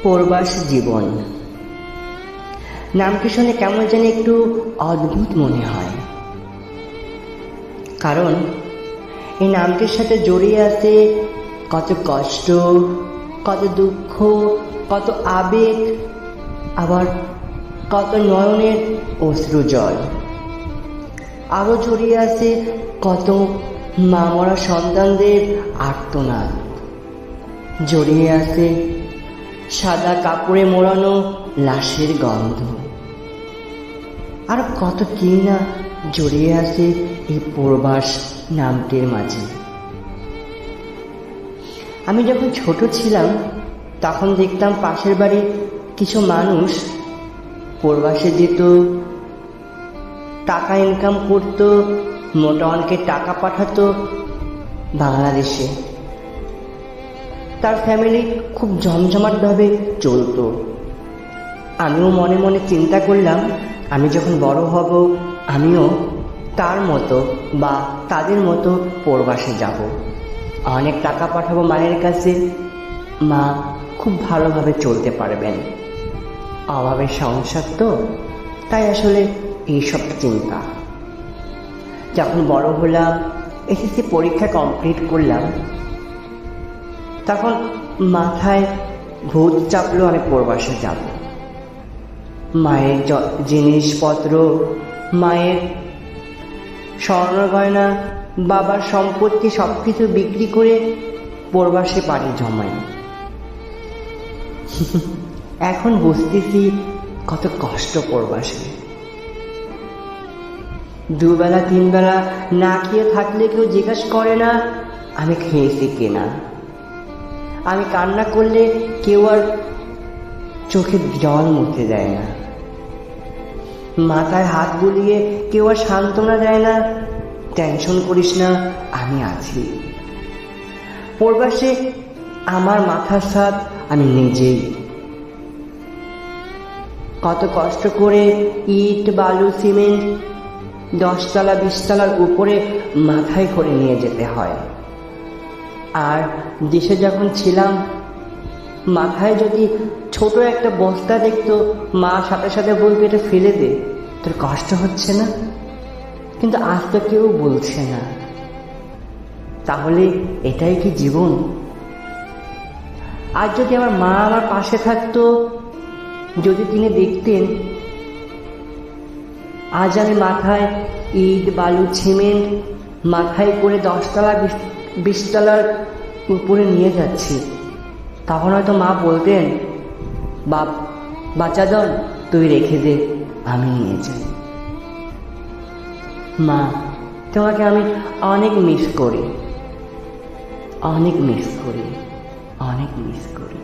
প্রবাস জীবন নামটি শুনে কেমন যেন একটু অদ্ভুত মনে হয়, কারণ এই নামটির সাথে জড়িয়ে আছে কত কষ্ট, কত দুঃখ, কত আবেগ, আবার কত নয়নের অশ্রু জল। আরও জড়িয়ে আছে কত মা মরা সন্তানদের আর্তনাদ, জড়িয়ে আছে সাদা কাপড়ে মোড়ানো লাশের গন্ধ, আর কত কি না জড়িয়ে আছে এই প্রবাস নামটির মাঝে। আমি যখন ছোট ছিলাম তখন দেখতাম পাশের বাড়ির কিছু মানুষ প্রবাসে যেত, টাকা ইনকাম করত, মোটা অঙ্কের টাকা পাঠাতো বাংলাদেশে। তার ফ্যামিলি খুব জমজমাটভাবে চলতো। আমিও মনে মনে চিন্তা করলাম, আমি যখন বড় হব আমিও তার মতো বা তাদের মতো প্রবাসে যাব, অনেক টাকা পাঠাবো মায়ের কাছে, মা খুব ভালোভাবে চলতে পারবেন। অভাবের সংসার তো, তাই আসলে এইসব চিন্তা। যখন বড় হলাম, এসএসসি পরীক্ষা কমপ্লিট করলাম, তখন মাথায় ভূত চাপলো আমি প্রবাসে যাব। মায়ের জিনিসপত্র, মায়ের স্বর্ণ গয়না, বাবার সম্পত্তি সবকিছু বিক্রি করে প্রবাসে পাড়ি জমাই। এখন বুঝতেছি কত কষ্ট প্রবাসে। দুবেলা তিনবেলা না খেয়ে থাকলে কেউ জিজ্ঞাসা করে না আমি খেয়েছি কিনা। আমি কান্না করলে কেউ আর চোখে জল মুছতে দেয় না, মাথায় হাত বুলিয়ে কেউ আর সান্ত্বনা দেয় না, টেনশন করিস না আমি আছি। প্রবাসে আমার মাথার ছাদ আমি নিজেই। কত কষ্ট করে ইট বালু সিমেন্ট 10 তলা 20 তলার উপরে মাথায় করে নিয়ে যেতে হয়। আর দেশে যখন ছিলাম, মাথায় যদি ছোট একটা বস্তা দেখতো, মা সাথে সাথে বলতো এটা ফেলে দে, তোর কষ্ট হচ্ছে না। কিন্তু আজ তো কেউ বলছে না। তাহলে এটাই কি জীবন? আজ যদি আমার মা আমার পাশে থাকতো, যদি তিনি দেখতেন আজ আমি মাথায় ইট বালু সিমেন্ট মাথায় করে 10 তলা 20 তলার উপরে নিয়ে যাচ্ছি, তখন হয়তো মা বলতেন, বাচ্চাদন তুই রেখে দে, আমি নিয়ে যাই। মা, তোমাকে আমি অনেক মিস করি, অনেক মিস করি, অনেক মিস করি।